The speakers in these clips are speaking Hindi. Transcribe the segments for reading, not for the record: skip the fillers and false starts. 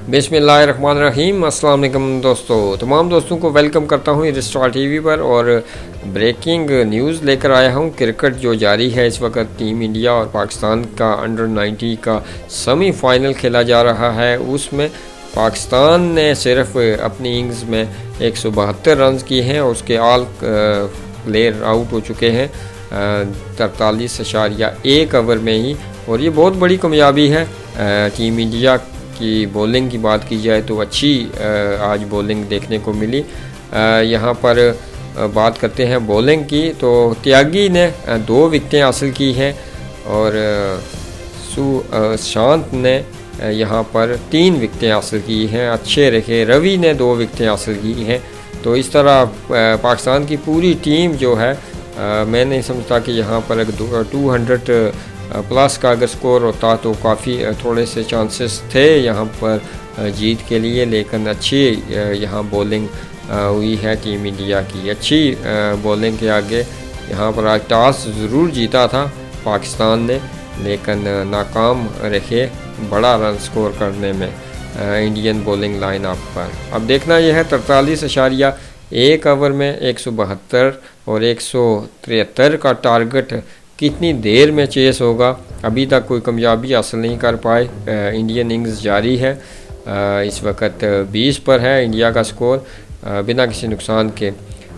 बिस्मिल्लाहिर्रहमानिर्रहीम। अस्सलाम वालेकुम दोस्तों, तमाम दोस्तों को वेलकम करता हूँ स्टार टीवी पर। और ब्रेकिंग न्यूज़ लेकर आया हूँ। क्रिकेट जो जारी है इस वक्त, टीम इंडिया और पाकिस्तान का अंडर 90 का सेमीफाइनल खेला जा रहा है। उसमें पाकिस्तान ने सिर्फ अपनी इनिंग्स में 172 रन किए हैं और उसके ऑल प्लेयर आउट हो चुके हैं 43.1 ओवर में ही। और ये बहुत बड़ी कामयाबी है टीम इंडिया की। बॉलिंग की बात की जाए तो अच्छी आज बॉलिंग देखने को मिली। यहाँ पर बात करते हैं बॉलिंग की, तो त्यागी ने 2 विकेटें हासिल की हैं और सुशांत ने यहाँ पर 3 विकेटें हासिल की हैं। अच्छे रखे। रवि ने 2 विकेटें हासिल की हैं। तो इस तरह पाकिस्तान की पूरी टीम जो है, मैं नहीं समझता कि यहाँ पर अगर 200 प्लस का अगर स्कोर होता तो काफ़ी थोड़े से चांसेस थे यहाँ पर जीत के लिए। लेकिन अच्छी यहाँ बॉलिंग हुई है टीम इंडिया की। अच्छी बॉलिंग के आगे यहाँ पर आज टॉस ज़रूर जीता था पाकिस्तान ने, लेकिन नाकाम रहे बड़ा रन स्कोर करने में इंडियन बॉलिंग लाइन अप पर। अब देखना यह है 43.1 ओवर में 172 और 173 का टारगेट कितनी देर में चेस होगा। अभी तक कोई कामयाबी हासिल नहीं कर पाए। इंडियन इनिंग्स जारी है। इस वक्त 20 पर है इंडिया का स्कोर बिना किसी नुकसान के।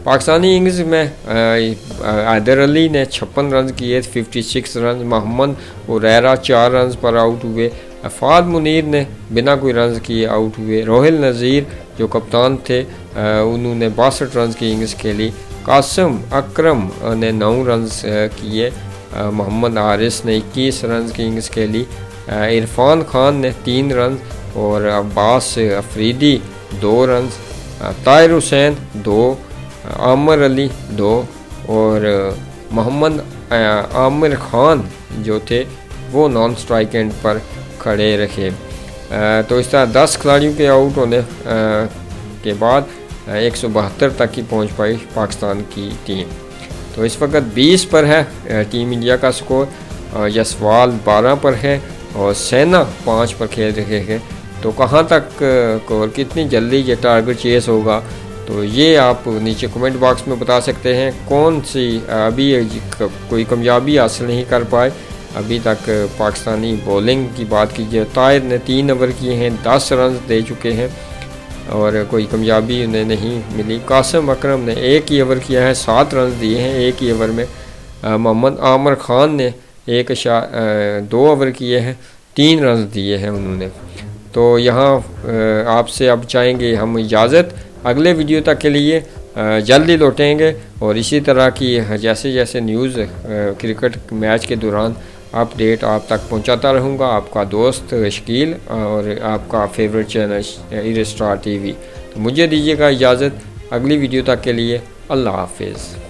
पाकिस्तानी इनिंग्स में हैदर अली ने 56 रन किए, 56 रन। मोहम्मद उरैरा 4 रन पर आउट हुए। अफाद मुनीर ने बिना कोई रन किए आउट हुए। रोहिल नज़ीर जो कप्तान थे उन्होंने 62 रन की इनिंग्स खेली। कासिम अकरम ने 9 रन किए। मोहम्मद हारिस ने 21 रन की इनिंग्स खेली। इरफान खान ने 3 रन और अब्बास अफरीदी 2 रन। ताहिर हुसैन 2, आमिर अली 2 और मोहम्मद आमिर खान जो थे वो नॉन स्ट्राइक एंड पर खड़े रखे। तो इस तरह 10 खिलाड़ियों के आउट होने के बाद 172 तक ही पहुंच पाई पाकिस्तान की टीम। तो इस वक्त 20 पर है टीम इंडिया का स्कोर। यशवाल 12 पर है और सैना 5 पर खेल रहे हैं। तो कहां तक और कितनी जल्दी ये टारगेट चेस होगा, तो ये आप नीचे कमेंट बॉक्स में बता सकते हैं। कौन सी अभी कोई कामयाबी हासिल नहीं कर पाए अभी तक पाकिस्तानी बॉलिंग की बात कीजिए। ताहिर ने 3 ओवर किए हैं, 10 रन दे चुके हैं और कोई कामयाबी उन्हें नहीं मिली। कासिम अकरम ने 1 ही ओवर किया है, 7 रन दिए हैं 1 ही ओवर में। मोहम्मद आमिर खान ने 2 ओवर किए हैं, 3 रन दिए हैं उन्होंने। तो यहाँ आपसे अब चाहेंगे हम इजाज़त। अगले वीडियो तक के लिए जल्दी लौटेंगे और इसी तरह की जैसे जैसे न्यूज़ क्रिकेट मैच के दौरान अपडेट आप तक पहुंचाता रहूँगा। आपका दोस्त शकील और आपका फेवरेट चैनल स्टार टीवी। तो मुझे दीजिएगा इजाज़त। अगली वीडियो तक के लिए अल्लाह हाफिज़।